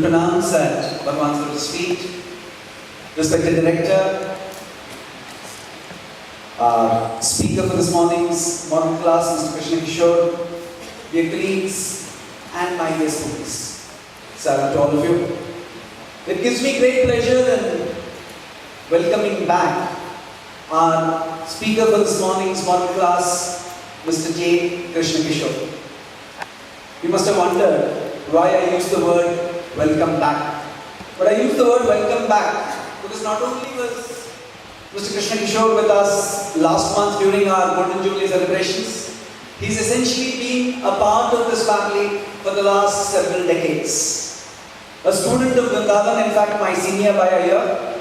pranams at Bhagwan's Lotus feet. Respected director, speaker for this morning's morning class, Mr. Krishna Kishore, dear colleagues, and my dear students. Salam to all of you. It gives me great pleasure in welcoming back our speaker for this morning's morning class, Mr. Krishna Kishore. You must have wondered why I use the word welcome back. But I use the word welcome back because not only was Mr. Krishna Kishore with us last month during our Golden Jubilee celebrations, he's essentially been a part of this family for the last several decades. A student of Vrindavan, in fact my senior by a year,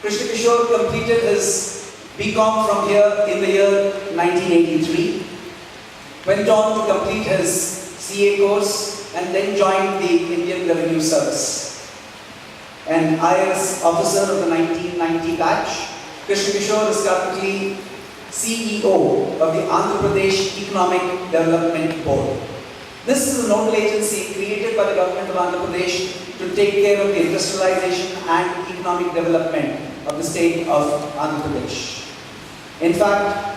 Krishna Kishore completed his BCom from here in the year 1983, went on to complete his CA course and then joined the Indian Revenue Service. An IRS officer of the 1990 batch, Krishna Kishore is currently CEO of the Andhra Pradesh Economic Development Board. This is a nodal agency created by the government of Andhra Pradesh to take care of the industrialization and economic development of the state of Andhra Pradesh. In fact,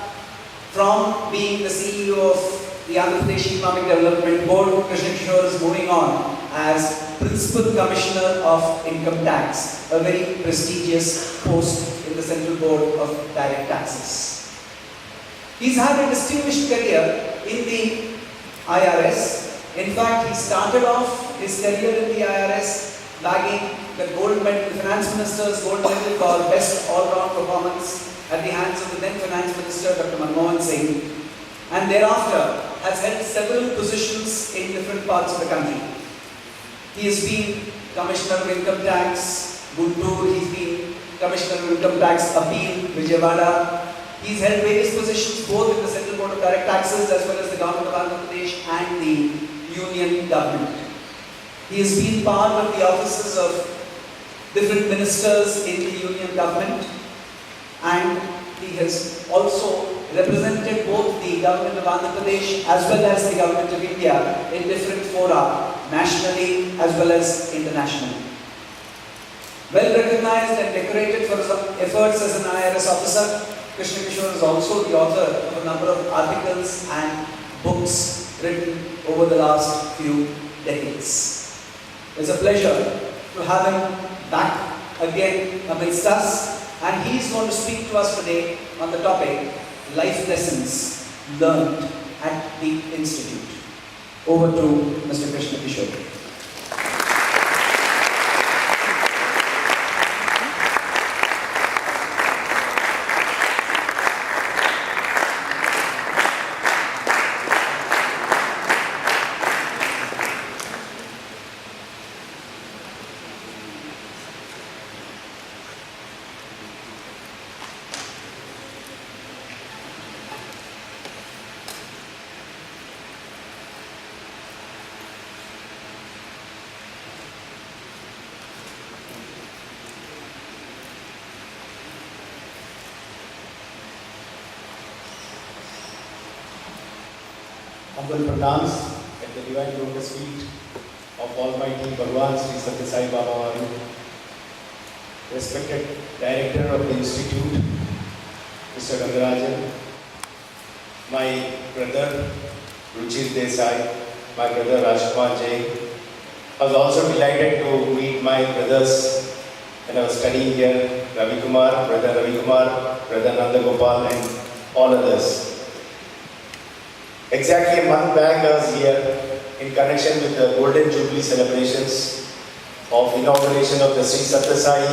from being the CEO of the Andhra Pradesh Economic Development Board, Krishna Kishore is moving on as Principal Commissioner of Income Tax, a very prestigious post in the Central Board of Direct Taxes. He's had a distinguished career in the IRS. In fact, he started off his career in the IRS bagging the gold medal, the Finance Minister's gold medal called Best All-Round Performance at the hands of the then Finance Minister, Dr. Manmohan Singh, and thereafter has held several positions in different parts of the country. He has been Commissioner of Income Tax, Guntur, he's been Commissioner of Income Tax, Appeal, Vijayawada. He's held various positions both in the Central Board of Direct Taxes as well as the Government of Andhra Pradesh and the Union Government. He has been part of the offices of different ministers in the Union Government, and he has also represented both the Government of Andhra Pradesh as well as the Government of India in different fora, nationally as well as internationally. Well recognized and decorated for his efforts as an IRS officer, Krishna Kishore is also the author of a number of articles and books written over the last few decades. It's a pleasure to have him back again amidst us, and he's going to speak to us today on the topic Life Lessons Learned at the Institute. Over to Mr. Krishna Kishore. Humble pranams at the divine lotus feet of Almighty Bhagwan Sri Sathya Sai Baba Varu. Respected Director of the Institute, Mr. Rangarajan, my brother Ruchir Desai, my brother Rajkumar Jain. I was also delighted to meet my brothers when I was studying here, Ravi Kumar, brother Nanda Gopal, and all others. Exactly a month back I was here in connection with the Golden Jubilee celebrations of inauguration of the Sri Sathya Sai,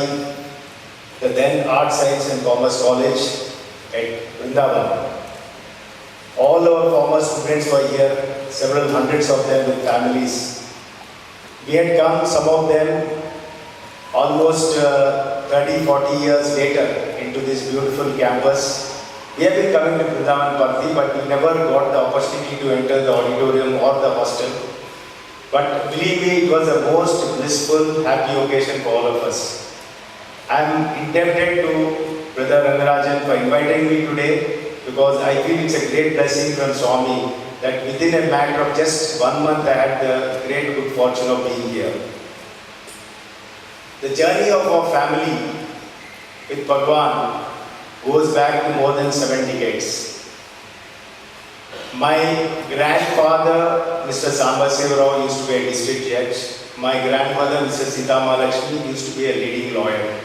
the then Art, Science and Commerce College at Vrindavan. All our former students were here, several hundreds of them with families. We had come, some of them, almost 30-40 years later into this beautiful campus. We have been coming to Vrindavan Parthi, but we never got the opportunity to enter the auditorium or the hostel. But believe me, it was a most blissful, happy occasion for all of us. I am indebted to Brother Rangarajan for inviting me today because I feel it's a great blessing from Swami that within a matter of just 1 month I had the great good fortune of being here. The journey of our family with Bhagwan goes back to more than 7 decades. My grandfather, Mr. Sambasivarao, used to be a district judge. My grandmother, Mrs. Sita Mahalakshmi, used to be a leading lawyer.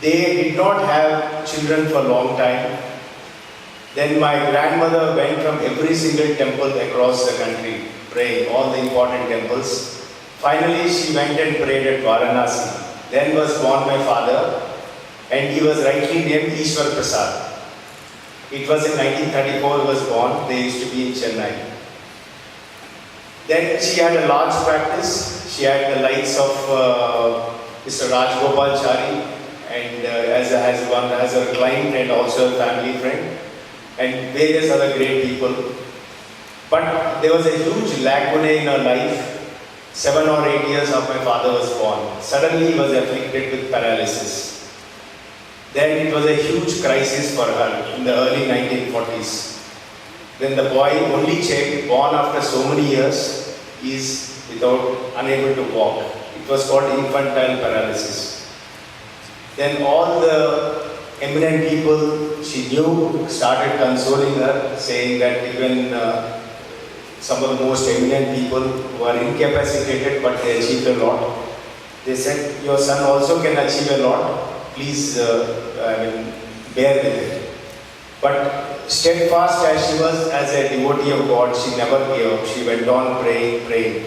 They did not have children for a long time. Then my grandmother went from every single temple across the country, praying all the important temples. Finally, she went and prayed at Varanasi. Then was born my father, and he was rightly named Ishwar Prasad. It was in 1934 he was born. They used to be in Chennai. Then she had a large practice. She had the likes of Mr. Rajgopal Chari, and as a client and also a family friend, and various other great people. But there was a huge lacuna in her life. 7 or 8 years after my father was born, suddenly he was afflicted with paralysis. Then it was a huge crisis for her in the early 1940s. Then the boy, only child, born after so many years, is unable to walk. It was called infantile paralysis. Then all the eminent people she knew started consoling her, saying that even some of the most eminent people who are incapacitated but they achieved a lot. They said, your son also can achieve a lot. Please, bear with it. But steadfast as she was as a devotee of God, she never gave up. She went on praying.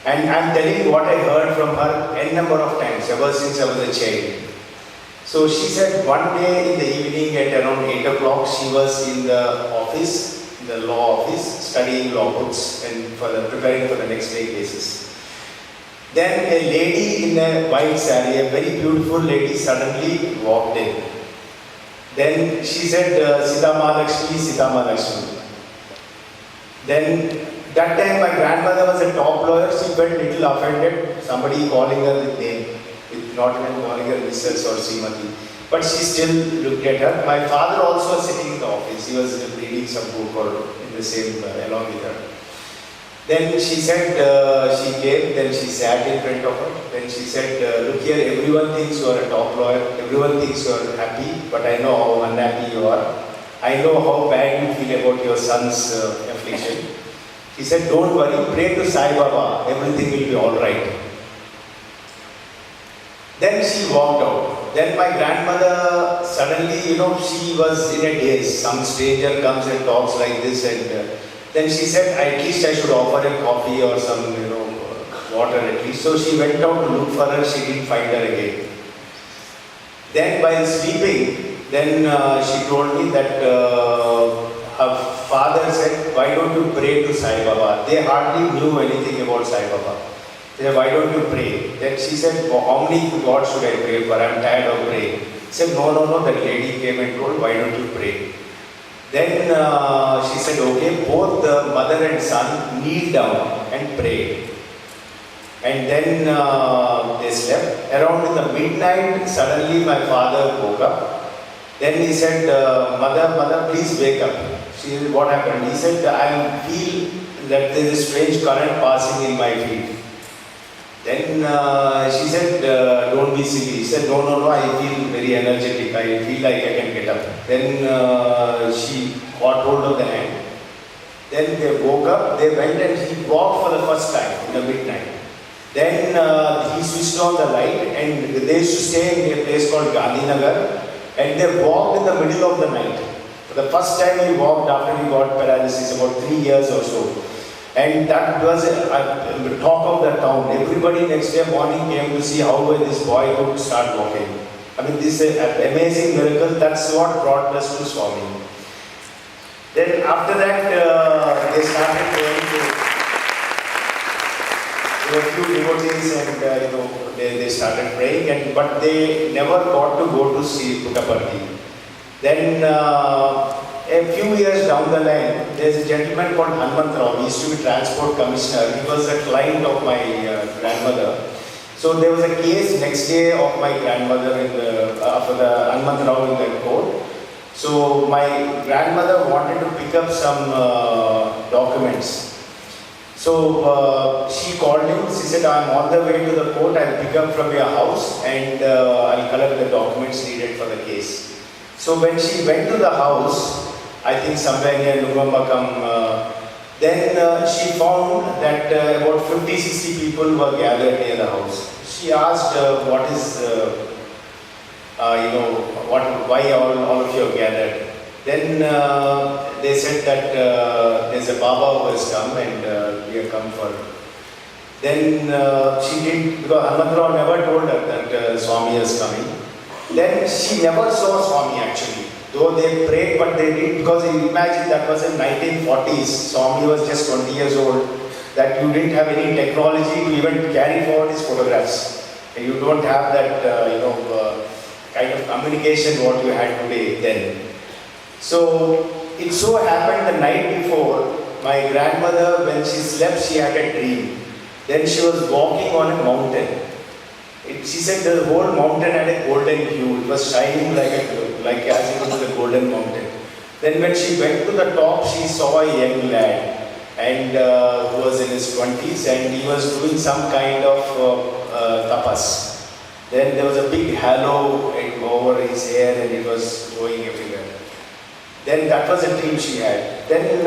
And I'm telling you what I heard from her n number of times ever since I was a child. So she said one day in the evening at around 8 o'clock, she was in the office, the law office, studying law books and preparing for the next day cases. Then a lady in a white saree, a very beautiful lady, suddenly walked in. Then she said, Sita Mahalakshmi, Sita Mahalakshmi. Then that time my grandmother was a top lawyer. She felt little offended, somebody calling her with name, not even calling her Mrs. or Srimati. But she still looked at her. My father also was sitting in the office. He was reading some book or in the same, along with her. Then she said, she came, then she sat in front of her. Then she said, look here, everyone thinks you are a top lawyer. Everyone thinks you are happy, but I know how unhappy you are. I know how bad you feel about your son's affliction. He said, don't worry, pray to Sai Baba. Everything will be all right. Then she walked out. Then my grandmother suddenly, she was in a daze. Some stranger comes and talks like this, and then she said, at least I should offer him coffee or some, water at least. So she went out to look for her. She didn't find her again. Then while sleeping, then she told me that her father said, why don't you pray to Sai Baba? They hardly knew anything about Sai Baba. They said, why don't you pray? Then she said, how many gods should I pray for? I'm tired of praying. She said, no. That lady came and told, why don't you pray? Then she said, okay, both the mother and son kneel down and pray. And then they slept. Around in the midnight, suddenly my father woke up. Then he said, mother, please wake up. She said, what happened? He said, I feel that there is a strange current passing in my feet. Then she said, don't be silly. He said, no, I feel very energetic. I feel like I can get up. Then she got hold of the hand. Then they woke up, they went and he walked for the first time in the midnight. Then he switched on the light and they used to stay in a place called Gandhinagar, and they walked in the middle of the night. For the first time he walked after he got paralysis, about 3 years or so. And that was a talk of the town. Everybody next day morning came to see how this boy could start walking. This is an amazing miracle. That's what brought us to Swami. Then after that, they started going to, there were few devotees and they started praying, but they never got to go to see Puttaparthi. Then a few years down the line, there's a gentleman called Hanumantrao. He used to be transport commissioner. He was a client of my grandmother. So there was a case next day of my grandmother for the Hanumantrao in the court. So my grandmother wanted to pick up some documents. So she called him, she said, I'm on the way to the court, I'll pick up from your house and I'll collect the documents needed for the case. So when she went to the house, I think somewhere near Nugambakam, then she found that about 50-60 people were gathered near the house. She asked, what is, why all of you are gathered? Then they said that there's a Baba who has come and we have come for. Then she did, because Hanumantrao never told her that Swami is coming. Then she never saw Swami actually. Though they prayed, but they did, because imagine that was in 1940s. Swami was just 20 years old. That you didn't have any technology to even carry forward his photographs. And you don't have that, kind of communication what you had today then. So it so happened the night before, my grandmother, when she slept, she had a dream. Then she was walking on a mountain. She said the whole mountain had a golden hue. It was shining like as if it was a golden mountain. Then when she went to the top, she saw a young lad and who was in his 20s, and he was doing some kind of tapas. Then there was a big halo over his hair and it was going everywhere. Then that was a dream she had. Then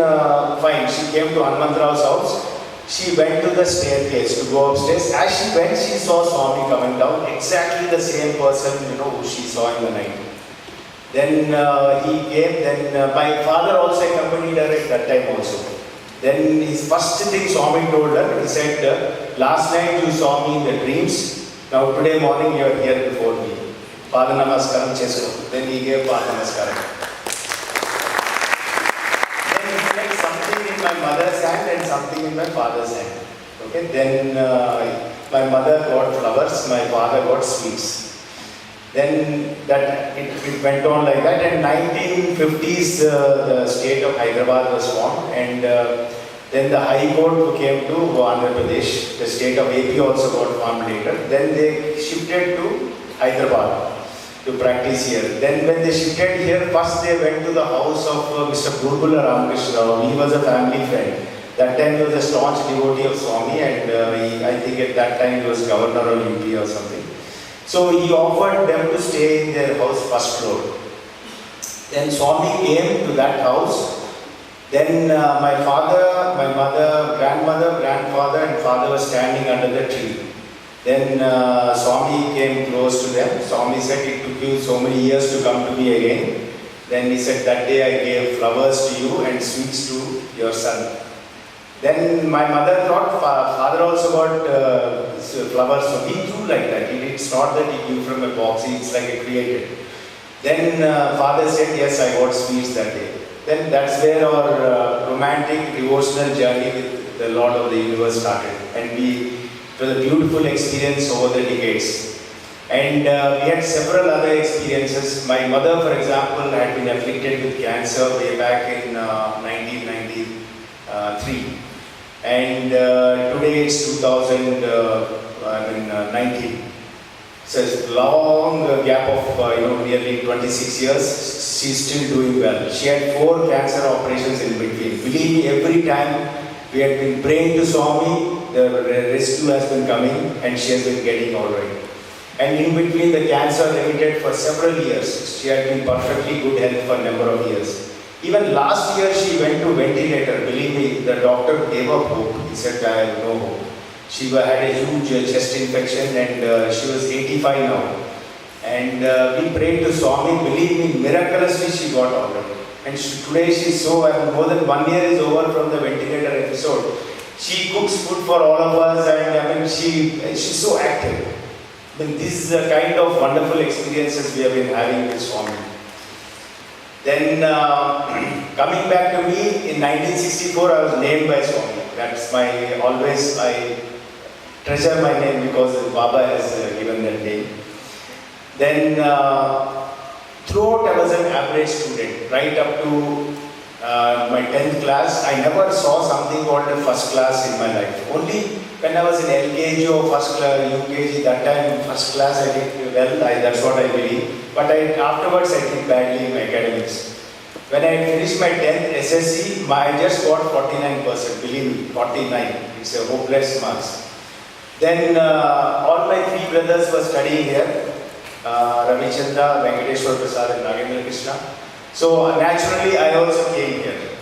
fine, she came to Hanumantrao's house. She went to the staircase to go upstairs. As she went, she saw Swami coming down, exactly the same person, who she saw in the night. Then he came, then my father also accompanied her at that time also. Then his first thing Swami told her, he said, last night you saw me in the dreams, now today morning you are here before me. Pada Namaskaram Chesu. Then he gave Pada Namaskaram. My mother's hand and something in my father's hand. Okay, then my mother got flowers, my father got sweets. Then that it went on like that. In 1950s, the state of Hyderabad was formed, and then the High Court came to Andhra Pradesh. The state of AP also got formed later. Then they shifted to Hyderabad to practice here. Then when they shifted here, first they went to the house of Mr. Burgula Ramakrishna. He was a family friend. That time he was a staunch devotee of Swami, and I think at that time he was governor of UP or something. So he offered them to stay in their house first floor. Then Swami came to that house. Then my father, my mother, grandmother, grandfather and father were standing under the tree. Then Swami came close to them. Swami said, it took you so many years to come to me again. Then he said, that day I gave flowers to you and sweets to your son. Then my mother thought, father also got flowers for me too, like that. It's not that he gave from a box, it's like a created. Then father said, yes, I got sweets that day. Then that's where our romantic devotional journey with the Lord of the Universe started. And it was a beautiful experience over the decades. And we had several other experiences. My mother, for example, had been afflicted with cancer way back in 1993. And today it's 2019. So it's a long gap of nearly 26 years. She's still doing well. She had 4 cancer operations in between. Believe me, every time we had been praying to Swami, the rescue has been coming and she has been getting all right. And in between, the cancer remitted for several years. She had been perfectly good health for a number of years. Even last year she went to ventilator. Believe me, the doctor gave up hope. He said, I have no hope. She had a huge chest infection and she was 85 now. And we prayed to Swami. Believe me, miraculously she got all right. And today she's so, more than 1 year is over from the ventilator episode. She cooks food for all of us, and she's so active. This is the kind of wonderful experiences we have been having with Swami. Then coming back to me, in 1964 I was named by Swami. That's I treasure my name because Baba has given that name. Then throughout I was an average student, right up to my 10th class. I never saw something called a first class in my life. Only when I was in LKG or first class, UKG, that time first class I did well, that's what I believe. But afterwards I did badly in my academics. When I finished my 10th SSC, I just got 49%, believe me, 49. It's a hopeless marks. Then all my three brothers were studying here, Ravichandra, Venkateshwar Prasad and Nagendra Krishna. So naturally I also came here.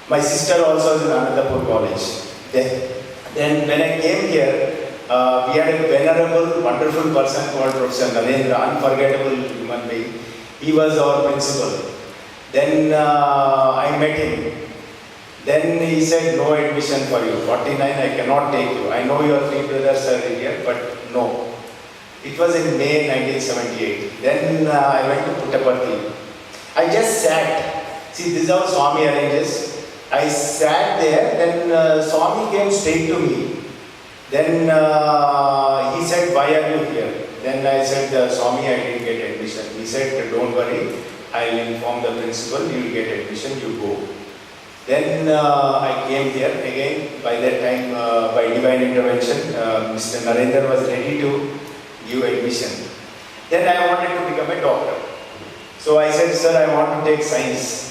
My sister also is in Anandapur College. Then when I came here, we had a venerable, wonderful person called Professor Narendra, unforgettable human being. He was our principal. Then I met him. Then he said, no admission for you, 49 I cannot take you. I know your three brothers are here, but no. It was in May 1978. Then I went to Puttaparthi. I just sat. See, this is how Swami arranges. I sat there, then Swami came straight to me. Then he said, why are you here? Then I said, Swami, I didn't get admission. He said, don't worry, I'll inform the principal, you will get admission, you go. Then I came here again. By that time, by divine intervention, Mr. Narendra was ready to give admission. Then I wanted to become a doctor. So I said, sir, I want to take science.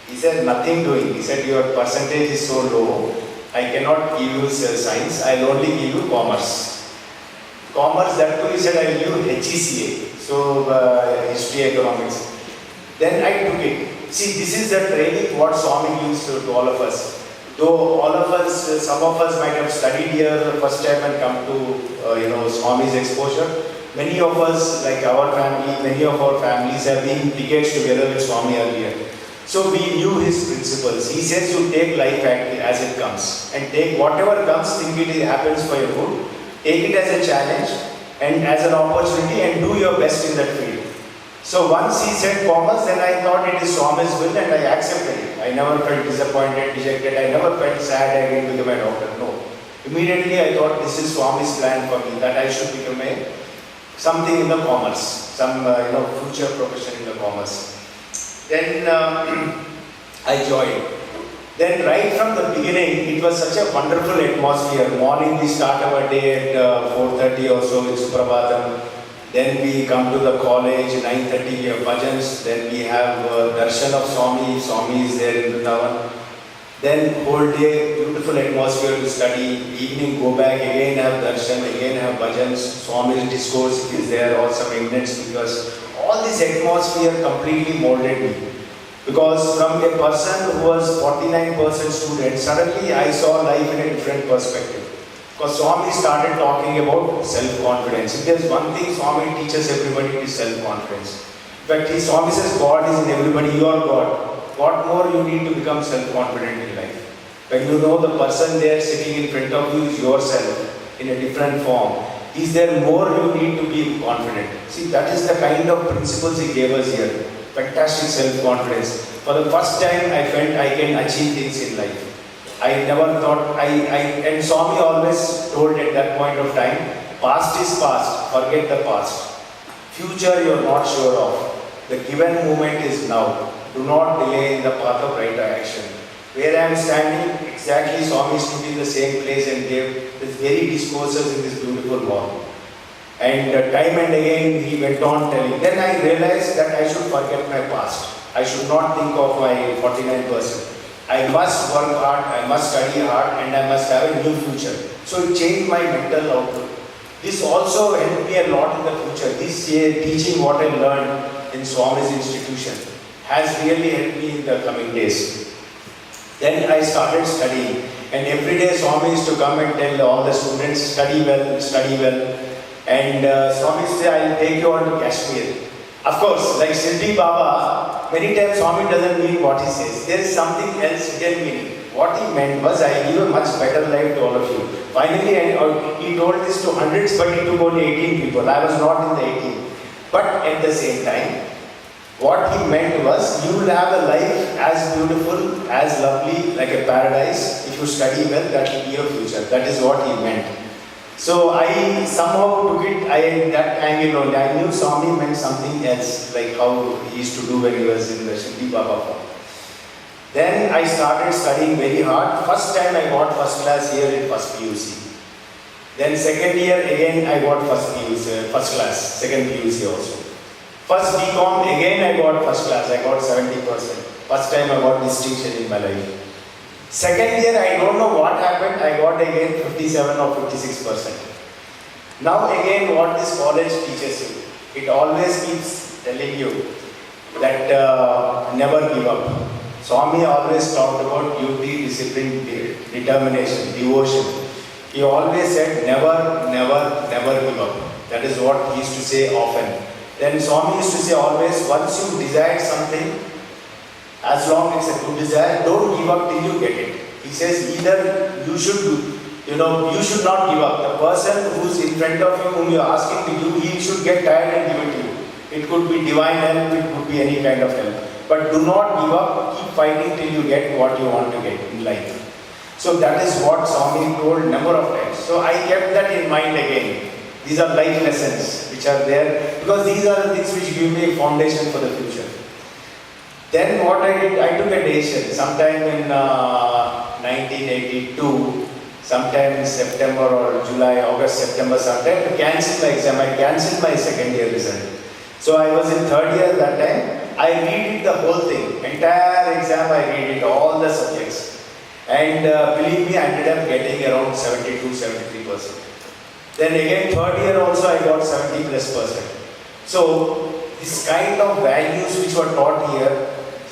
He said, nothing doing. He said, your percentage is so low, I cannot give you science, I'll only give you commerce. Commerce, that too, he said, I'll give you HECA, so history, economics. Then I took it. See, this is the training what Swami gives to all of us. Though all of us, some of us might have studied here the first time and come to, Swami's exposure. Many of us, like our family, many of our families have been decades together with Swami earlier. So we knew his principles. He says you take life as it comes. And take whatever comes, think it happens for your good. Take it as a challenge and as an opportunity and do your best in that field. So once he said commerce, then I thought it is Swami's will and I accepted it. I never felt disappointed, dejected. I never felt sad I didn't become a doctor. No. Immediately I thought this is Swami's plan for me, that I should become something in the commerce, some future profession in the commerce. Then I joined. Then right from the beginning, it was such a wonderful atmosphere. Morning we start our day at 4:30 or so with Suprabhatam. Then we come to the college, 9:30 we have bhajans. Then we have darshan of Swami. Swami is there in Vrindavan. Then whole day, beautiful atmosphere to study. Evening go back, again have darshan, again have bhajans. Swami's discourse is there, or some eminent speakers. All this atmosphere completely molded me. Because from a person who was 49% student, suddenly I saw life in a different perspective. Because Swami started talking about self-confidence. If there's one thing Swami teaches everybody, it is self-confidence. In fact, Swami says God is in everybody, you are God. What more you need to become self-confident in life? When you know the person there sitting in front of you is yourself in a different form, is there more you need to be confident? See, that is the kind of principles he gave us here. Fantastic self-confidence. For the first time, I felt I can achieve things in life. I never thought, and Swami always told at that point of time, past is past, forget the past. Future you are not sure of. The given moment is now. Do not delay in the path of right action. Where I am standing, exactly Swami stood in the same place and gave these very discourses in this beautiful hall. And time and again he went on telling. Then I realized that I should forget my past. I should not think of my 49%. I must work hard, I must study hard, and I must have a new future. So it changed my mental outlook. This also helped me a lot in the future. This teaching what I learned in Swami's institution has really helped me in the coming days. Then I started studying, and every day Swami used to come and tell all the students, study well, study well. And Swami said, I'll take you on to Kashmir. Of course, like Siddhi Baba, many times Swami doesn't mean what he says. There is something else hidden meaning. What he meant was, I give a much better life to all of you. Finally, he told this to hundreds, but he took only 18 people. I was not in the 18. But at the same time, what he meant was, you will have a life as beautiful, as lovely, like a paradise. If you study well, that will be your future. That is what he meant. So I somehow took it, that angle only. I knew Swami meant something else, like how he used to do when he was in the Siddhi Baba form. Then I started studying very hard. First time I got first class here in first PUC. Then second year again I got first class, second PUC also. First BCom again I got first class, I got 70%. First time I got distinction in my life. Second year, I don't know what happened, I got again 57 or 56%. Now again, what this college teaches you, it always keeps telling you that never give up. Swami always talked about duty, discipline, determination, devotion. He always said never, never, never give up. That is what he used to say often. Then Swami used to say always, once you desire something, as long as it's a good desire, don't give up till you get it. He says either you should you should not give up. The person who's in front of you, whom you are asking to do, he should get tired and give it to you. It could be divine help, it could be any kind of help. But do not give up, keep fighting till you get what you want to get in life. So that is what Swami told number of times. So I kept that in mind again. These are life lessons which are there, because these are the things which give me a foundation for the future. Then what I did, I took a decision sometime in 1982, sometime in September or July, August, September, sometime to cancel my exam. I cancelled my second year result. So I was in third year that time. I read it the whole thing, entire exam I read it, all the subjects. And believe me, I ended up getting around 72-73%. Then again third year also I got 70+%. So this kind of values which were taught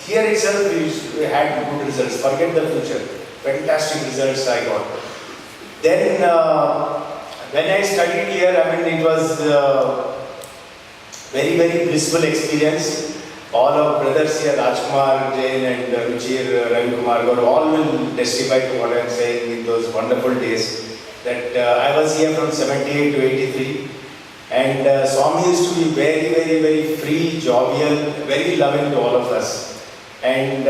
here itself we had good results. Forget the future. Fantastic results I got. Then when I studied here, it was very, very blissful experience. All our brothers here, Rajkumar, Jain and Ruchir, Ravikumar, all will testify to what I am saying in those wonderful days. That I was here from 78 to 83. And Swami used to be very, very, very free, jovial, very loving to all of us. And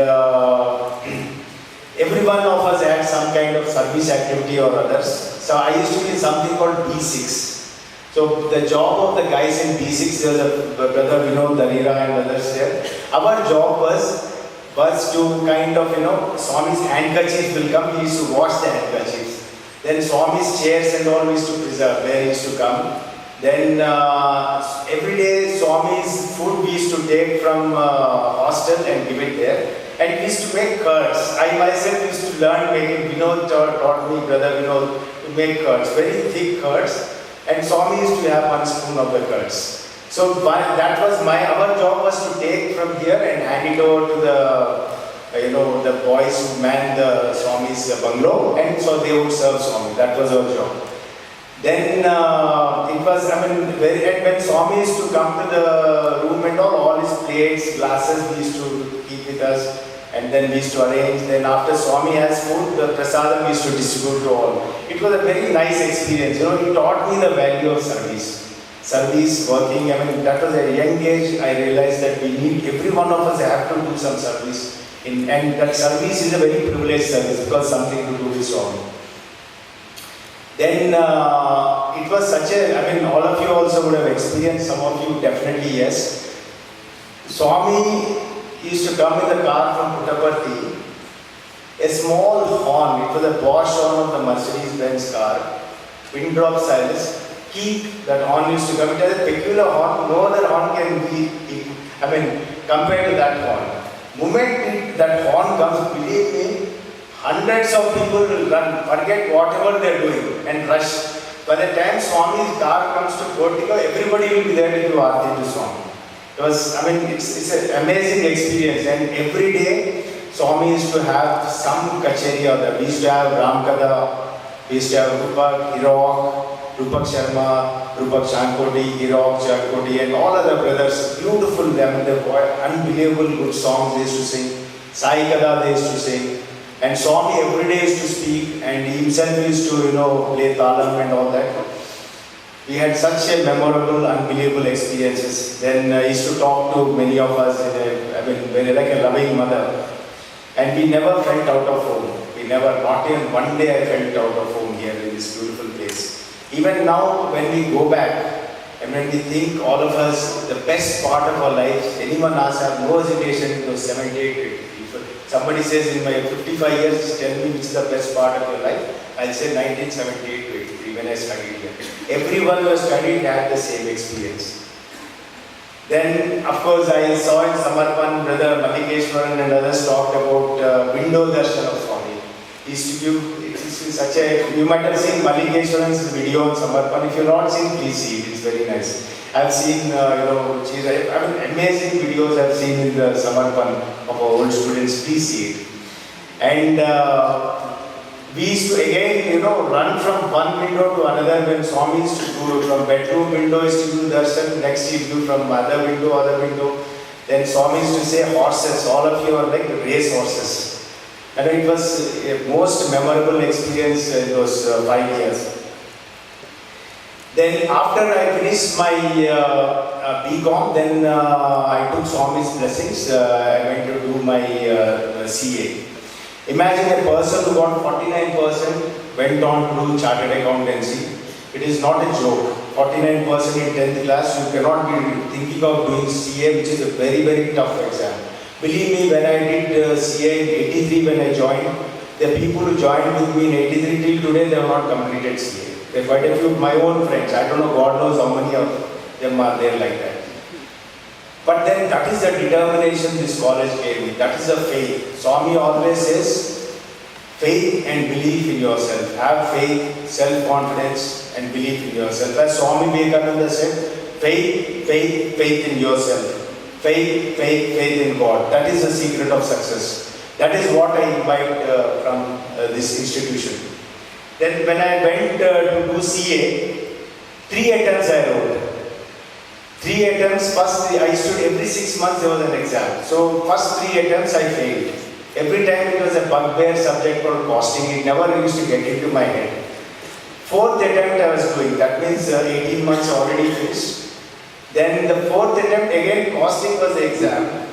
every one of us had some kind of service activity or others. So I used to be in something called B6. So the job of the guys in B6, there was a brother Vinod, Darira and others there. Our job was to kind of, Swami's handkerchiefs will come, we used to wash the handkerchiefs. Then Swami's chairs and all we used to preserve, where he used to come. Then every day Swami's food we used to take from hostel and give it there. And we used to make curds. I myself used to learn making, Vinod taught me, brother Vinod, to make curds, very thick curds. And Swami used to have 1 spoon of the curds. So that was our job was to take from here and hand it over to the boys who manned the Swami's bungalow, and so they would serve Swami. That was our job. Then it was, and when Swami used to come to the room and all his plates, glasses we used to keep with us, and then we used to arrange. Then after Swami has food, the prasadam we used to distribute to all. It was a very nice experience. He taught me the value of service. Service, working, that was at a young age, I realized that we need, every one of us have to do some service. And that service is a very privileged service because something to do with Swami. Then it was such a, all of you also would have experienced, some of you definitely yes. Swami used to come in the car from Puttaparthi, a small horn, it was a Bosch horn of the Mercedes-Benz car, pin drop size, that horn used to come. It has a peculiar horn, no other horn can be, compared to that horn. Moment that horn comes, believe me, hundreds of people will run, forget whatever they are doing and rush. By the time Swami's car comes to Portico, everybody will be there to do Aarti to Swami. It was, it's an amazing experience, and every day Swami used to have some kacheri or that. We used to have Ramkada, we used to have Rupak, Irok, Rupak Sharma, Rupak Shankoti, Irok, Shankoti, and all other brothers. Beautiful, unbelievable good songs they used to sing. Sai Kada they used to sing. And Swami every day used to speak, and he himself used to, play talam and all that. We had such a memorable, unbelievable experiences. Then I used to talk to many of us, very like a loving mother. And we never felt out of home. We never, not even one day I felt out of home here in this beautiful place. Even now, when we go back, and when we think all of us, the best part of our lives, anyone asks, I have no hesitation, 78, somebody says in my 55 years, tell me which is the best part of your life, I'll say 1978 to 83 when I studied here. Everyone who has studied had the same experience. Then, of course, I saw in Samarpan, Brother Mallikeshwaran and others talked about window darshan of Swami. He used to give, it's such a, you might have seen Mallikeshwaran's video on Samarpan. If you've not seen, please see it, it's very nice. I've seen, amazing videos I've seen in the Samarpan of our old students, please see it. And we used to again, run from one window to another when Swami used to do from bedroom window used to do darshan, next he do from other window. Then Swami used to say horses, all of you are like race horses. And it was a most memorable experience in those 5 years. Then after I finished my BCom, then I took Swami's blessings. I went to do my CA. Imagine a person who got 49% went on to do chartered accountancy. It is not a joke. 49% in 10th class, you cannot be thinking of doing CA, which is a very, very tough exam. Believe me, when I did CA in 83 when I joined, the people who joined with me in 83 till today, they have not completed CA. There are quite a few of my own friends. I don't know, God knows how many of them are there like that. But then that is the determination this college gave me. That is the faith. Swami always says, faith and belief in yourself. Have faith, self-confidence and belief in yourself. As Swami Vivekananda said, faith in yourself. Faith in God. That is the secret of success. That is what I invite from this institution. Then when I went to do CA, 3 attempts I wrote. 3 attempts, first I stood every 6 months there was an exam. So first 3 attempts I failed. Every time it was a bugbear subject called costing. It never used to get into my head. 4th attempt I was doing. That means 18 months already finished. Then the 4th attempt again costing was the exam.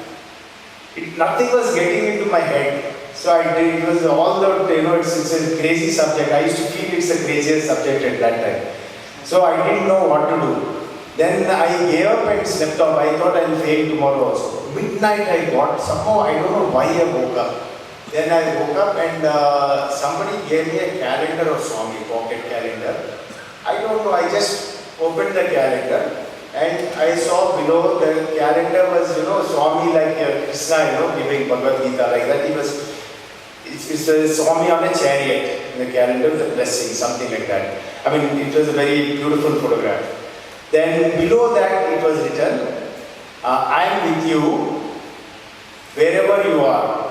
Nothing was getting into my head. So I did, it was all the, it's a crazy subject. I used to feel it's the craziest subject at that time. So I didn't know what to do. Then I gave up and slept off. I thought I'll fail tomorrow also. Midnight I got, somehow I don't know why I woke up. Then I woke up and somebody gave me a calendar of Swami, pocket calendar. I don't know, I just opened the calendar and I saw below the calendar was, Swami like Krishna, giving Bhagavad Gita like that. He was, it's a Swami on a chariot in the calendar, the blessing, something like that. I mean, it was a very beautiful photograph. Then below that it was written, I am with you wherever you are,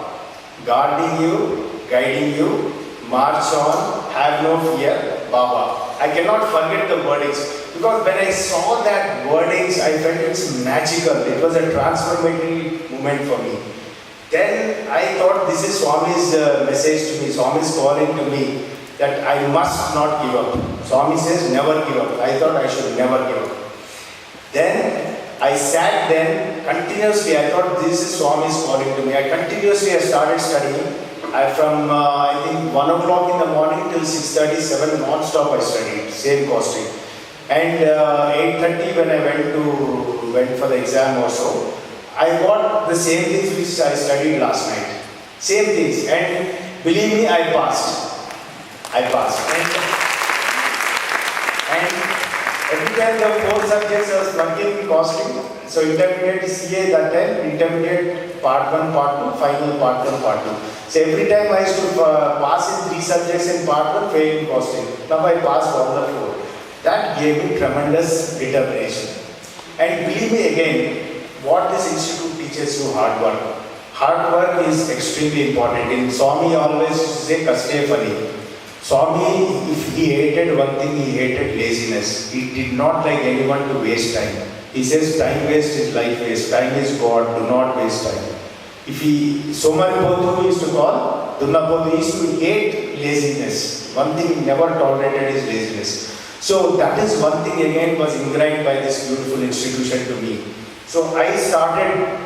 guarding you, guiding you, march on, have no fear, Baba. I cannot forget the wordings because when I saw that wordings, I felt it's magical. It was a transformative moment for me. Then I thought this is Swami's message to me. Swami is calling to me that I must not give up. Swami says never give up. I thought I should never give up. Then I sat then continuously. I thought this is Swami's calling to me. I started studying. From I think 1 o'clock in the morning till 6:30, 7 non-stop I studied, same costing. And 8:30 when I went for the exam also, I got the same things which I studied last night. Same things. And believe me, I passed. And every time the 4 subjects I was working costing. So intermediate CA that time, intermediate part 1, part 2, final part 1, part 2. So every time I used to pass in 3 subjects in part 1, fail in costing. Now I passed all the 4. That gave me tremendous determination. And believe me again, what this institute teaches you hard work. Hard work is extremely important. In Swami always used to say, Kaste funny. Swami, if he hated one thing, he hated laziness. He did not like anyone to waste time. He says time waste is life waste. Time is God, do not waste time. If he, Somaripodhu used to call, Dunnapodhu used to hate laziness. One thing he never tolerated is laziness. So that is one thing again was ingrained by this beautiful institution to me. So I started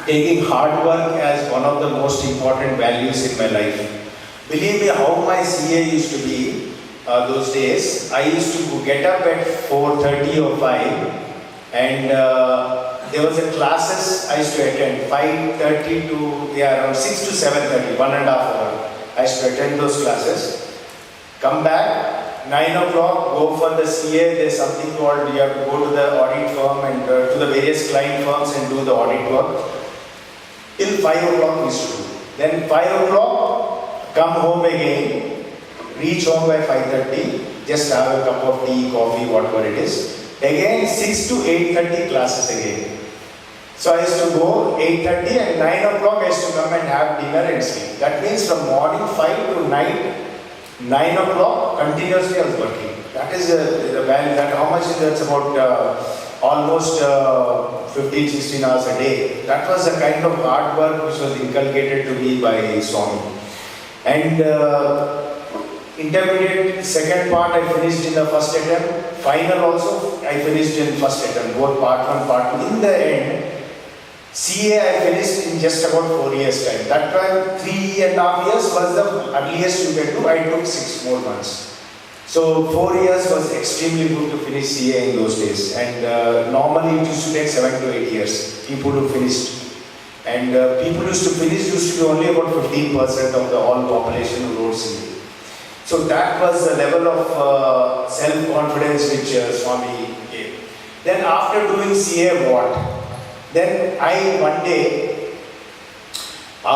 taking hard work as one of the most important values in my life. Believe me, how my CA used to be those days. I used to get up at 4:30 or 5 and there was a classes I used to attend 5:30 to around 6 to 7:30, 1.5 hours. I used to attend those classes, come back, 9 o'clock, go for the CA. There's something called, you have to go to the audit firm and to the various client firms and do the audit work. Till 5 o'clock we used to do. Then 5 o'clock, come home again, reach home by 5:30, just have a cup of tea, coffee, whatever it is. Again 6 to 8:30 classes again. So I used to go 8:30 and 9 o'clock I used to come and have dinner and sleep. That means from morning 5 to night 9 o'clock continuously I was working. That is the value, that how much is that? It's about almost 15-16 hours a day. That was the kind of hard work which was inculcated to me by Swami. And intermediate second part I finished in the first attempt. Final also I finished in first attempt. Both part 1, part 2. In the end, CA I finished in just about 4 years time. That time 3.5 years was the earliest you can do. I took 6 more months. So 4 years was extremely good to finish CA in those days. And normally it used to take 7 to 8 years. People who finished. And people used to finish used to be only about 15% of the whole population who wrote CA. So that was the level of self-confidence which Swami gave. Then after doing CA, what? Then I one day, a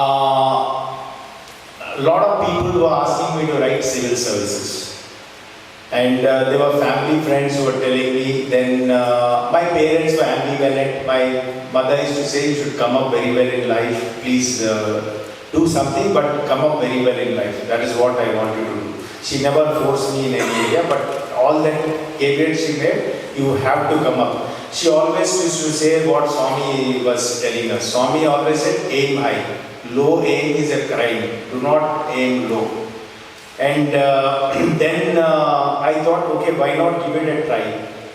lot of people were asking me to write civil services. And there were family friends who were telling me, then my parents were ambivalent. My mother used to say, you should come up very well in life, please do something but come up very well in life. That is what I want you to do. She never forced me in any area, but all that caveat she made, you have to come up. She always used to say what Swami was telling us. Swami always said, aim high. Low aim is a crime. Do not aim low. And then I thought, okay, why not give it a try?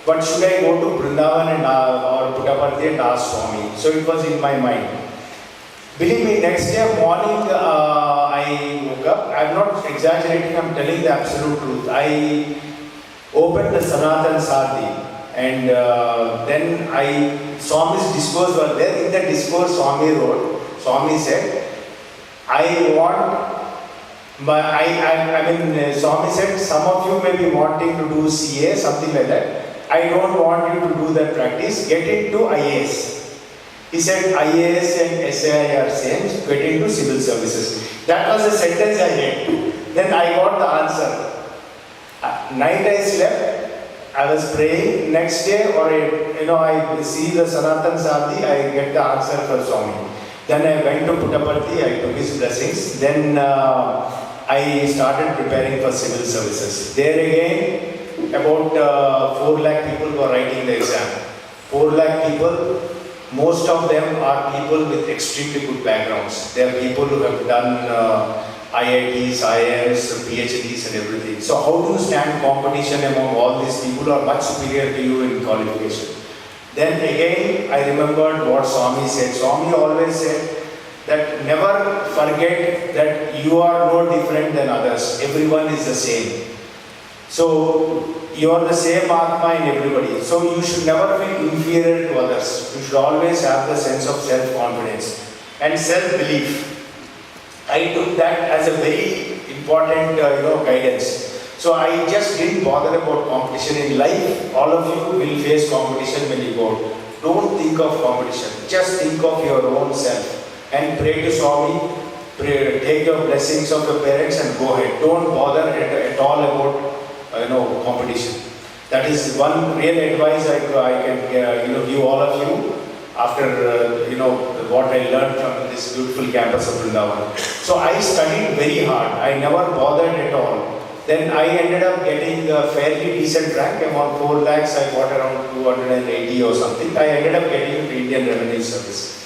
But should I go to Vrindavan and, or Puttaparthi and ask Swami? So it was in my mind. Believe me, next day morning I woke up. I'm not exaggerating, I'm telling the absolute truth. I opened the Sanatan Sarthi. And then Swami's discourse was there. In the discourse Swami wrote, Swami said, I want, Swami said, some of you may be wanting to do CA, something like that. I don't want you to do that practice, get into IAS. He said, IAS and SAI are same, get into civil services. That was the sentence I read. Then I got the answer. Night I slept. I was praying, next day or I see the Sanatan Sarthi, I get the answer for Swami. Then I went to Puttaparthi, I took his blessings. Then I started preparing for civil services. There again, about 4 lakh people were writing the exam. 4 lakh people, most of them are people with extremely good backgrounds. They are people who have done IITs, IIMs, PhDs and everything. So how do you stand competition among all these people who are much superior to you in qualification? Then again, I remembered what Swami said. Swami always said that never forget that you are no different than others. Everyone is the same. So you are the same Atma in everybody. So you should never feel inferior to others. You should always have the sense of self-confidence and self-belief. I took that as a very important guidance. So I just didn't bother about competition in life. All of you will face competition when you go out. Don't think of competition. Just think of your own self and pray to Swami. Pray, take your blessings of your parents and go ahead. Don't bother at all about competition. That is one real advice I can give all of you after what I learned from this beautiful campus of Vrindavan. So I studied very hard. I never bothered at all. Then I ended up getting a fairly decent rank. Among 4 lakhs, I got around 280 or something. I ended up getting into Indian Revenue Service.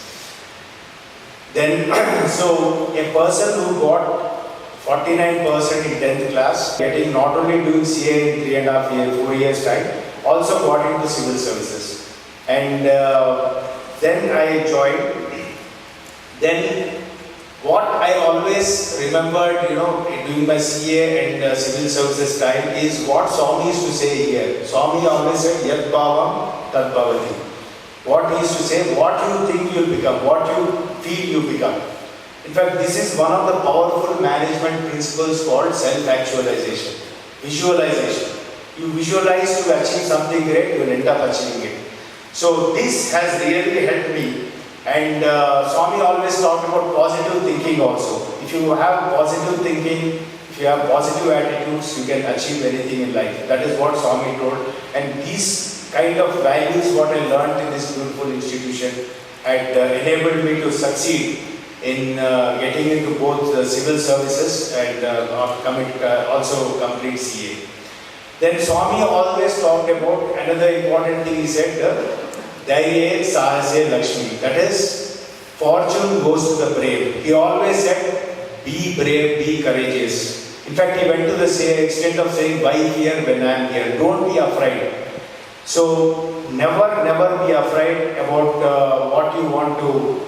Then, so a person who got 49% in 10th class, getting not only doing CA in 3.5 years, 4 years time, also got into civil services. And then I joined. Then what I always remembered, during my CA and civil services time is what Swami used to say here. Swami always said, Yat Bhavam Tat Bhavati. What he used to say, what you think you will become, what you feel you become. In fact, this is one of the powerful management principles called self-actualization. Visualization. You visualize to achieve something great, you will end up achieving it. So this has really helped me. And Swami always talked about positive thinking also. If you have positive thinking, if you have positive attitudes, you can achieve anything in life. That is what Swami told. And these kind of values, what I learned in this beautiful institution, had enabled me to succeed in getting into both civil services and also complete CA. Then Swami always talked about another important thing. He said, Dhairye Sahasya Lakshmi. That is, fortune goes to the brave. He always said, be brave, be courageous. In fact, he went to the extent of saying, why here when I am here? Don't be afraid. So, never be afraid about what you want to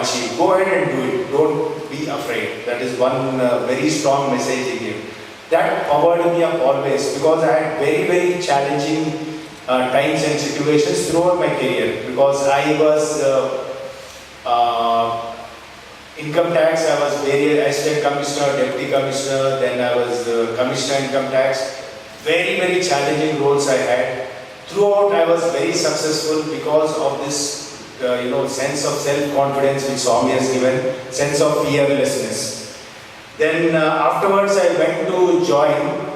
achieve. Go ahead and do it. Don't be afraid. That is one very strong message he gave. That powered me up always, because I had very challenging times and situations throughout my career, because I was income tax, I was assistant commissioner, deputy commissioner, then I was commissioner income tax. Very challenging roles I had. Throughout I was very successful because of this sense of self-confidence which Swami has given, sense of fearlessness. Then afterwards I went to join.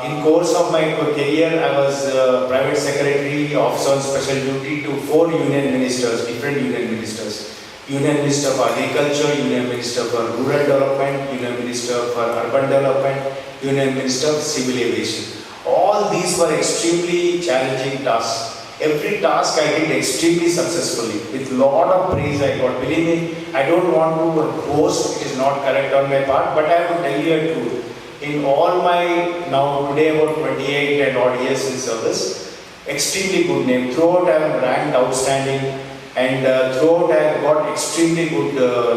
In course of my career, I was private secretary, officer on special duty to 4 union ministers, different union ministers. Union Minister for Agriculture, Union Minister for Rural Development, Union Minister for Urban Development, Union Minister of Civil Aviation. All these were extremely challenging tasks. Every task I did extremely successfully, with lot of praise I got. Believe me, I don't want to boast, it is not correct on my part, but I will tell you a truth. In all my, now today about 28 and odd years in service, extremely good name. Throughout I am ranked outstanding, and throughout I have got extremely good,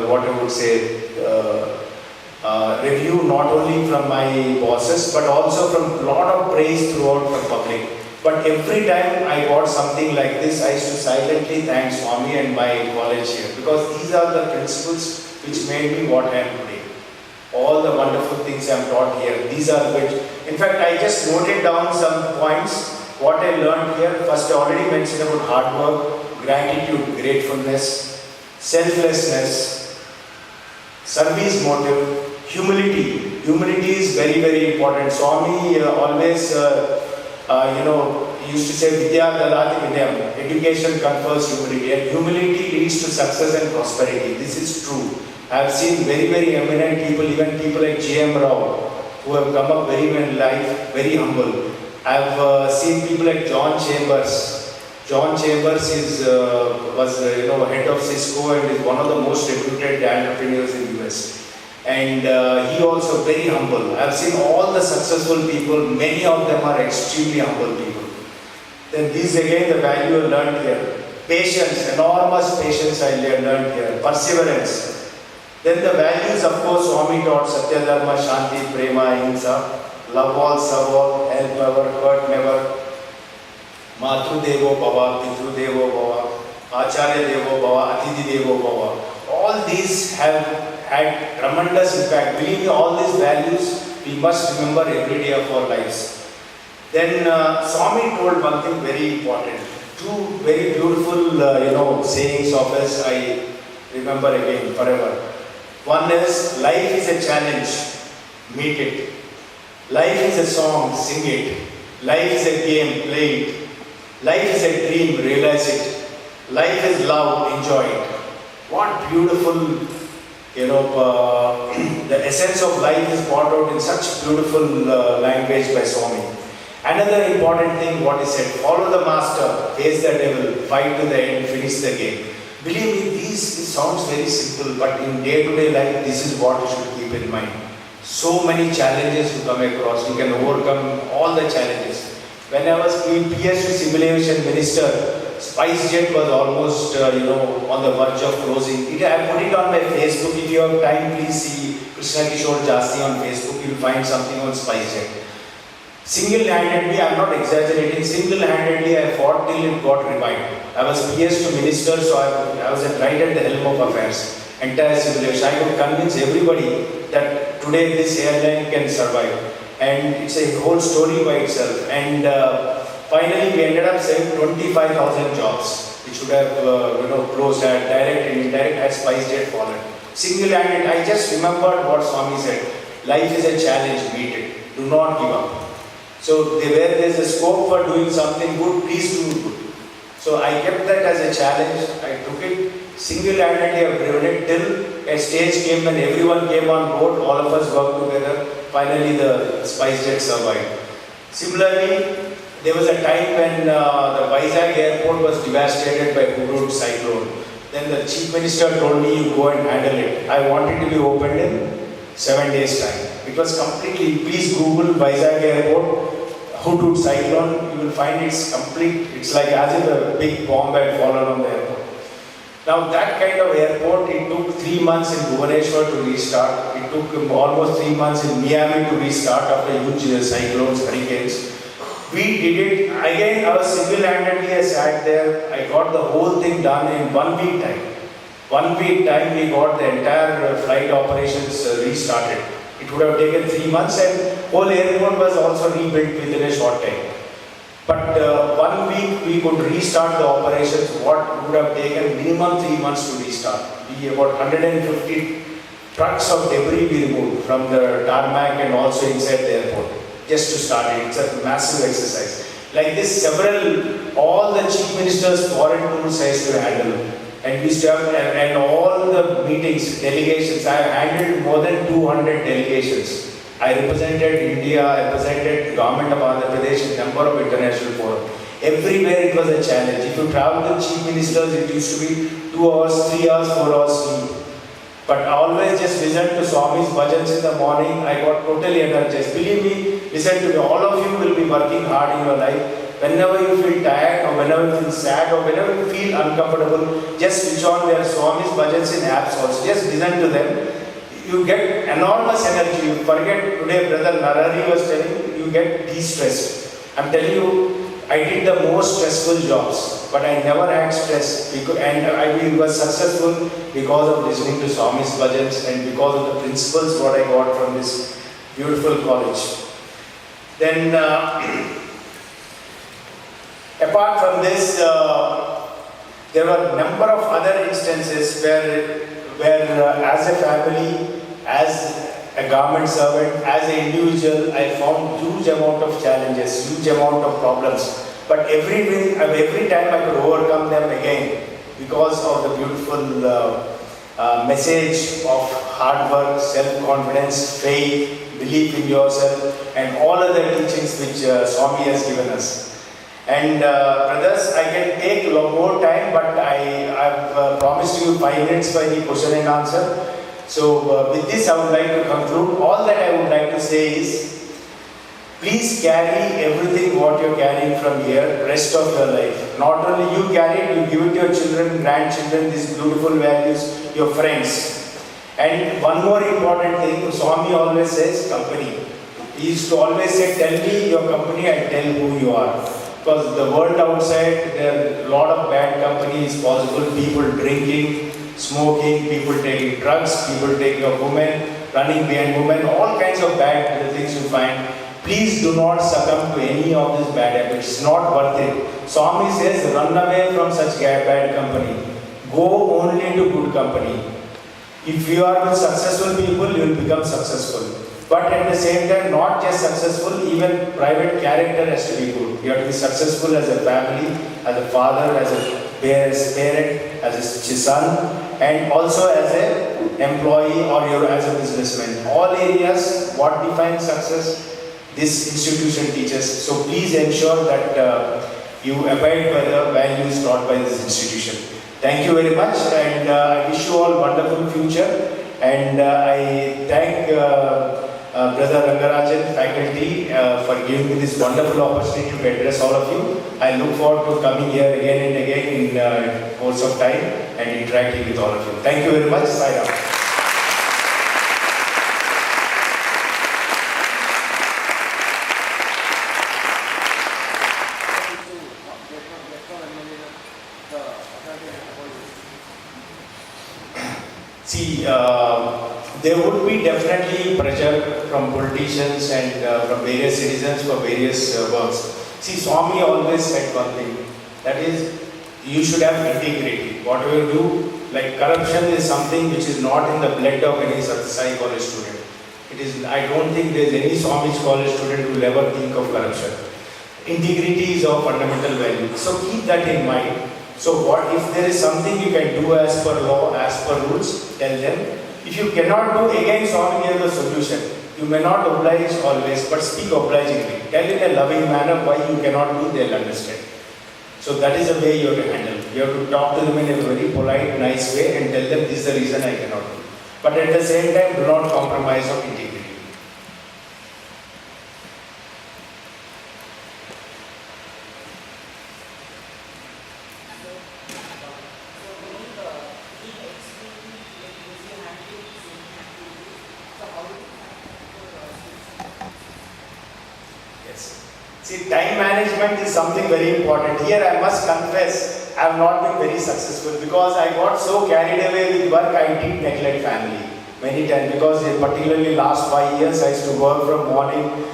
what I would say, review, not only from my bosses, but also from lot of praise throughout the public. But every time I got something like this, I used to silently thank Swami and my college here, because these are the principles which made me what I am today. All the wonderful things I am taught here, these are which, in fact, I just noted down some points, what I learned here. First, I already mentioned about hard work, gratitude, gratefulness, selflessness, service motive, humility. Humility is very important. Swami always, used to say, Vidya Dalati Vidyam, education confers humility, and humility leads to success and prosperity. This is true. I have seen very eminent people, even people like J.M. Rao, who have come up very well in life, very humble. I have seen people like John Chambers. John Chambers was head of Cisco and is one of the most reputed entrepreneurs in the US. And he also very humble. I have seen all the successful people, many of them are extremely humble people. Then these again the value I learned here. Patience, enormous patience I learned here. Perseverance. Then the values, of course, Swami taught Sathya, Dharma, Shanti, Prema, Ahimsa, love all, serve all, help ever, hurt never, Matru Devo Bhava, Pitru Devo Bhava, Acharya Devo Bhava, Atithi Devo Bhava. All these have had tremendous impact. Believe me, all these values we must remember every day of our lives. Then Swami told one thing very important. 2 very beautiful, sayings of his I remember again forever. One is, life is a challenge, meet it. Life is a song, sing it. Life is a game, play it. Life is a dream, realize it. Life is love, enjoy it. What beautiful, the essence of life is brought out in such beautiful language by Swami. Another important thing, what he said, follow the master, face the devil, fight to the end, finish the game. Believe me, it sounds very simple, but in day-to-day life, this is what you should keep in mind. So many challenges you come across, you can overcome all the challenges. When I was PS to Civil Aviation Minister, SpiceJet was almost, on the verge of closing. I put it on my Facebook. If you have time, please see Krishna Kishore Jasti on Facebook. You will find something on SpiceJet. Single-handedly, I am not exaggerating, single-handedly I fought till it got revived. I was PS to Minister, so I was right at the helm of affairs. Entire civil aviation. I could convince everybody that today this airline can survive. and it's a whole story by itself. And finally, we ended up saving 25,000 jobs, which would have closed at direct and indirect had SpiceJet fallen. Single-handed, I just remembered what Swami said. Life is a challenge, meet it. Do not give up. So where there is a scope for doing something good, please do good. So I kept that as a challenge. I took it single-handedly, I've driven it till a stage came when everyone came on board, all of us worked together. Finally, the SpiceJet survived. Similarly, there was a time when the Vizag airport was devastated by Hurud cyclone. Then the chief minister told me, you go and handle it. I wanted to be opened in 7 days' time. It was completely, please Google Vizag airport, Hurud cyclone, you will find it's complete, it's like as if a big bomb had fallen on the airport. Now that kind of airport, it took 3 months in Bhubaneswar to restart. It took almost 3 months in Miami to restart after huge cyclones, hurricanes. We did it, again I was single-handedly, I sat there, I got the whole thing done in 1 week time. 1 week time we got the entire flight operations restarted. It would have taken 3 months and whole airport was also rebuilt within a short time. But 1 week we could restart the operations, what would have taken minimum 3 months to restart. We about 150 trucks of debris we removed from the tarmac and also inside the airport, just to start it. It's a massive exercise. Like this, all the chief ministers' foreign tours I used to handle. And we used to have, and all the meetings, delegations, I have handled more than 200 delegations. I represented India, I represented the government of Andhra Pradesh in a number of international forums. Everywhere it was a challenge. If you travel with chief ministers, it used to be 2 hours, 3 hours, 4 hours sleep. But I always just listen to Swami's bhajans in the morning. I got totally energized. Believe me, listen to me. All of you will be working hard in your life. Whenever you feel tired or whenever you feel sad or whenever you feel uncomfortable, just switch on their Swami's bhajans in apps also. Just listen to them. You get enormous energy. You forget, today Brother Narari was telling you get de-stressed. I'm telling you, I did the most stressful jobs, but I never had stress. And I was successful because of listening to Swami's bhajans and because of the principles what I got from this beautiful college. Then, apart from this, there were a number of other instances where as a family, as a government servant, as an individual, I found huge amount of challenges, huge amount of problems. But every time I could overcome them again because of the beautiful message of hard work, self-confidence, faith, belief in yourself, and all other teachings which Swami has given us. And brothers, I can take more time, but I've promised you 5 minutes for any question and answer. So with this I would like to conclude. All that I would like to say is, please carry everything what you're carrying from here, rest of your life. Not only you carry it, you give it to your children, grandchildren, these beautiful values, your friends. And one more important thing, Swami always says, company. He used to always say, tell me your company and tell who you are. Because the world outside, there are a lot of bad companies possible, people drinking, smoking, people taking drugs, people taking a woman, running behind women, all kinds of bad things you find. Please do not succumb to any of these bad habits. It's not worth it. Swami says, run away from such bad company. Go only to good company. If you are with successful people, you will become successful. But at the same time, not just successful, even private character has to be good. You have to be successful as a family, as a father, as a parent, as a son, and also as an employee or as a businessman. All areas, what defines success, this institution teaches. So please ensure that you abide by the values taught by this institution. Thank you very much, and I wish you all wonderful future. And I thank Brother Rangarajan, faculty, for giving me this wonderful opportunity to address all of you. I look forward to coming here again and again in course of time and interacting with all of you. Thank you very much. Sai Ram. See, there would be definitely pressure from politicians and from various citizens for various works. See, Swami always said one thing, that is, you should have integrity. Whatever you do, like corruption is something which is not in the blood of any Sathya college student. It is, I don't think there is any Swami college student who will ever think of corruption. Integrity is of fundamental value. So keep that in mind. So what if there is something you can do as per law, as per rules, tell them. If you cannot do, again Swami gave the solution. You may not oblige always, but speak obligingly. Tell in a loving manner why you cannot do, they'll understand. So that is the way you have to handle. You have to talk to them in a very polite, nice way and tell them this is the reason I cannot do. But at the same time, do not compromise on integrity. See, time management is something very important. Here I must confess, I have not been very successful because I got so carried away with work, I did neglect family many times because particularly last 5 years I used to work from morning.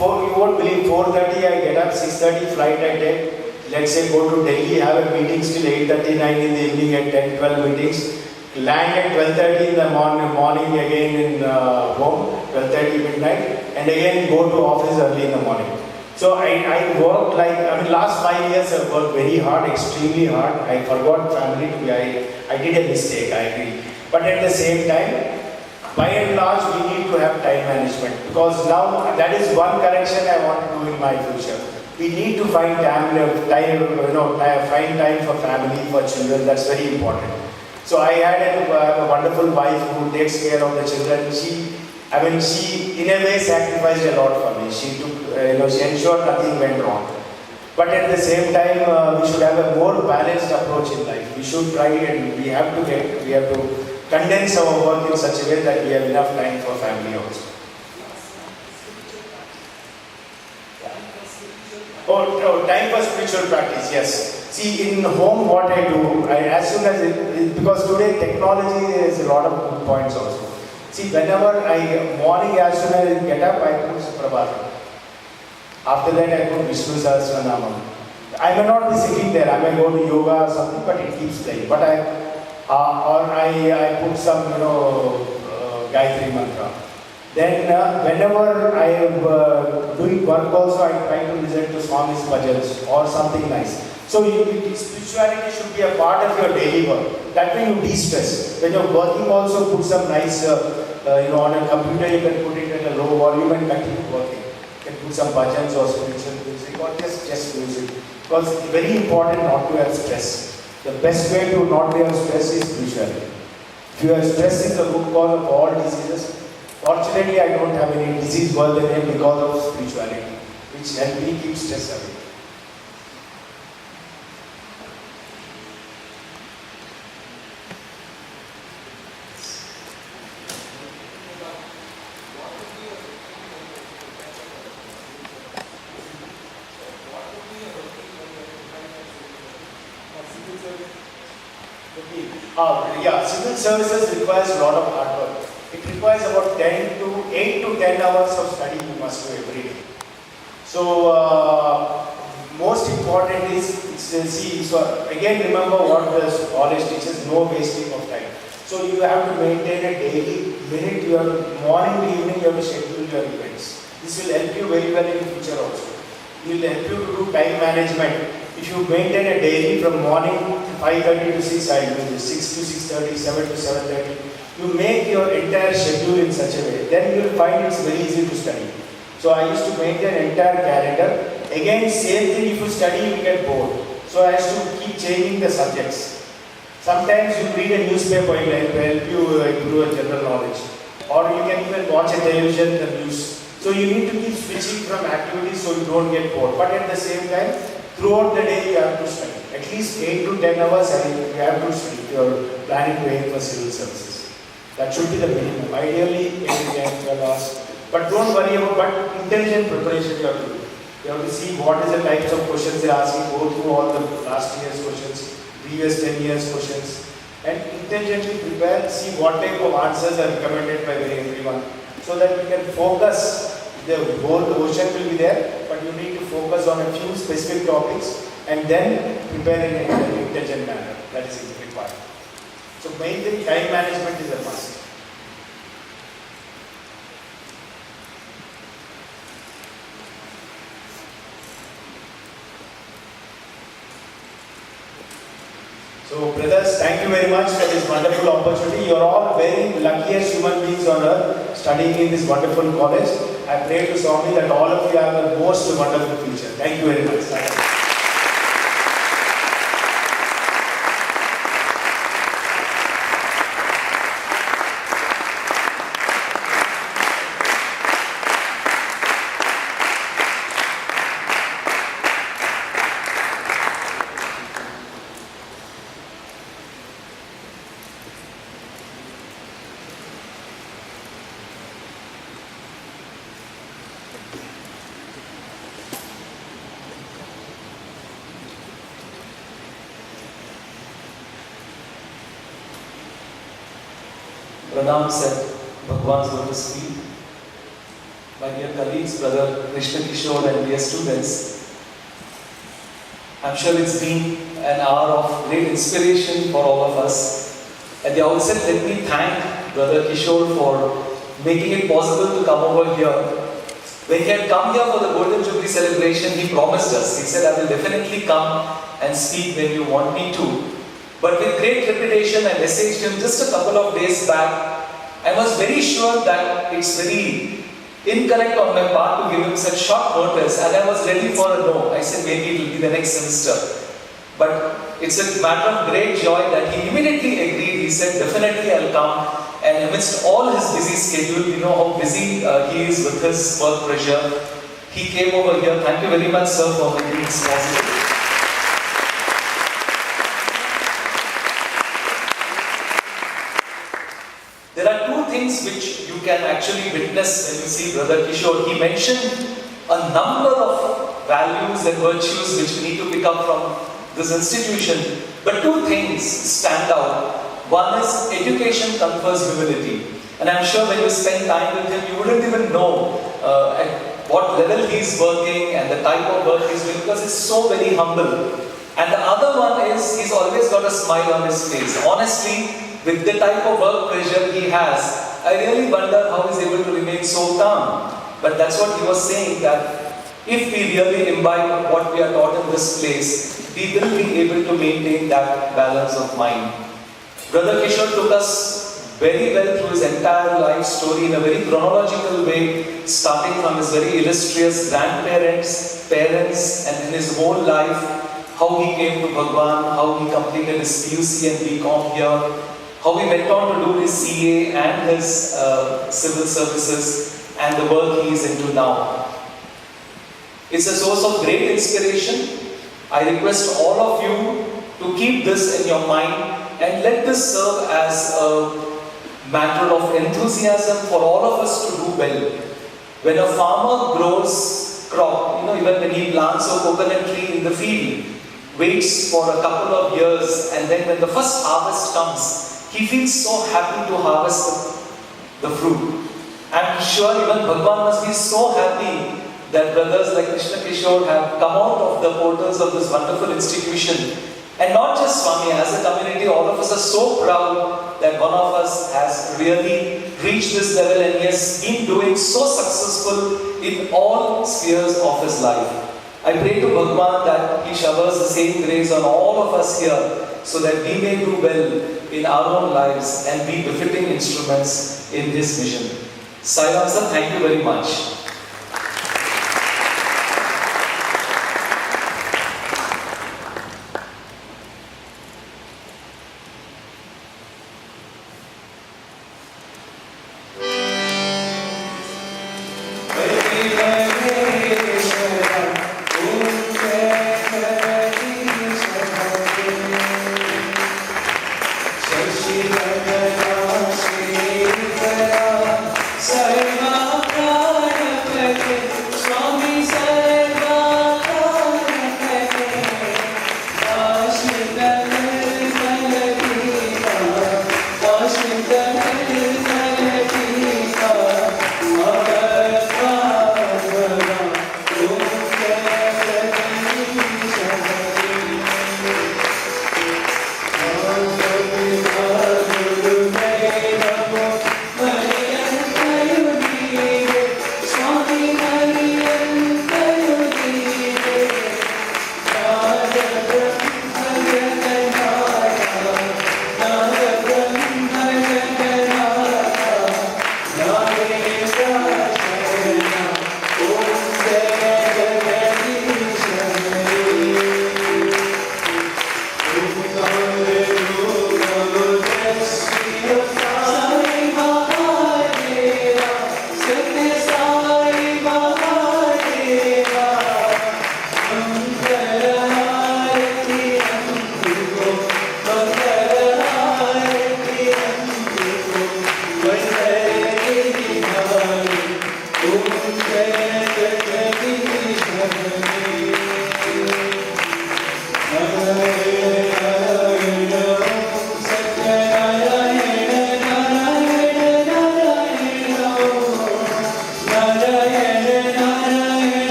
You won't believe, 4:30 I get up, 6:30 flight I take. Let's say go to Delhi, have a meeting till 8:39 in the evening at 10, 12 meetings. Land at 12:30 in the morning again in home, 12:30 midnight, and again go to office early in the morning. So I worked like, last 5 years I worked very hard, extremely hard. I forgot family to be, I did a mistake, I agree. But at the same time, by and large, we need to have time management because now that is one correction I want to do in my future. We need to find time for family, for children, that's very important. So I had a wonderful wife who takes care of the children. She in a way sacrificed a lot for me. She took, she ensured nothing went wrong. But at the same time, we should have a more balanced approach in life. We should try and we have to condense our work in such a way that we have enough time for family also. Oh, time for spiritual practice, yes. See, in home what I do, as soon as because today technology has a lot of good points also. See, whenever morning as soon as I get up, I put Prabhat. After that, I put Vishnu Sahasranamam. I may not be sitting there, I may go to yoga or something, but it keeps playing. But I put some, Gayatri mantra. Then, whenever I am doing work also, I try to listen to Swami's bhajans or something nice. So, spirituality should be a part of your daily work. That way you de-stress. When you're working also, put some nice, on a computer you can put it at a low volume and continue working. You can put some bhajans or spiritual music or just music. Because it's very important not to have stress. The best way to not have stress is spirituality. If you have stress, is the root cause of all diseases. Fortunately, I don't have any disease worse than him because of spirituality, which helps me keep stress away. Civil services requires a lot of hard work. It requires about 8 to 10 hours of study you must do every day. So, most important is, so again remember what the college teaches, no wasting of time. So you have to maintain a daily minute, your morning to evening you have to schedule your events. This will help you very well in future also. It will help you to do time management. If you maintain a daily from morning 5:30 to 6, I do this, 6 to 6:30, 7 to 7:30. You make your entire schedule in such a way, then you will find it's very easy to study. So I used to maintain entire calendar. Again, same thing, if you study, you get bored. So I used to keep changing the subjects. Sometimes you read a newspaper, it will help you improve your general knowledge. Or you can even watch a television, the news. So you need to keep switching from activities so you don't get bored. But at the same time, throughout the day you have to study. At least 8 to 10 hours you have to study if you are planning to aim for civil services. That should be the minimum. Ideally 8 to 10, 12 hours. But don't worry about intelligent preparation you have to do. You have to see what is the types of questions they are asking, go through all the last year's questions, previous 10 years questions. and intelligently prepare, see what type of answers are recommended by everyone, so that we can focus. The whole ocean will be there, but you need to focus on a few specific topics and then prepare in an intelligent manner. That is required. So main thing, time management is a must. So brothers, thank you very much for this wonderful opportunity. You are all very luckiest human beings on earth studying in this wonderful college. I pray to Swami that all of you have the most wonderful future. Thank you very much. Pranam said, Bhagwan's lotus feet. My dear colleagues, brother Krishna Kishore and dear students, I'm sure it's been an hour of great inspiration for all of us. At the outset, let me thank brother Kishore for making it possible to come over here. When he had come here for the Golden Jubilee celebration, he promised us. He said, I will definitely come and speak when you want me to. But with great trepidation, I messaged him just a couple of days back. I was very sure that it's very incorrect on my part to give him such short notice, and I was ready for a no. I said maybe it will be the next semester. But it's a matter of great joy that he immediately agreed. He said definitely I'll come. And amidst all his busy schedule, you know how busy he is with his work pressure. He came over here. Thank you very much, sir, for making this possible. There are two things which you can actually witness when you see Brother Kishore. He mentioned a number of values and virtues which we need to pick up from this institution. But two things stand out. One is education confers humility. And I'm sure when you spend time with him, you wouldn't even know at what level he's working and the type of work he's doing, because he's so very humble. And the other one is he's always got a smile on his face. Honestly, with the type of work pressure he has, I really wonder how he's able to remain so calm. But that's what he was saying, that if we really imbibe what we are taught in this place, we will be able to maintain that balance of mind. Brother Kishore took us very well through his entire life story in a very chronological way, starting from his very illustrious grandparents, parents, and in his whole life, how he came to Bhagwan, how he completed his PUC and BCom here, how he went on to do his CA and his civil services, and the work he is into now. It's a source of great inspiration. I request all of you to keep this in your mind and let this serve as a matter of enthusiasm for all of us to do well. When a farmer grows crop, even when he plants a coconut tree in the field, waits for a couple of years, and then when the first harvest comes, he feels so happy to harvest the fruit. I'm sure even Bhagwan must be so happy that brothers like Krishna Kishore have come out of the portals of this wonderful institution. And not just Swami, as a community, all of us are so proud that one of us has really reached this level and he has been doing so successful in all spheres of his life. I pray to Bhagwan that he showers the same grace on all of us here, so that we may do well in our own lives and be befitting instruments in his mission. Sai Ram sir, thank you very much.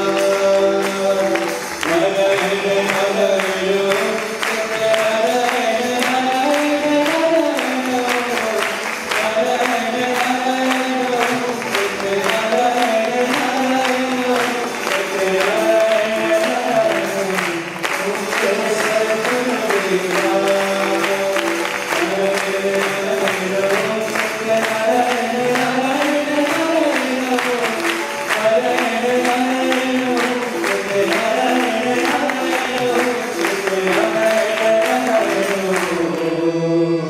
Sathya.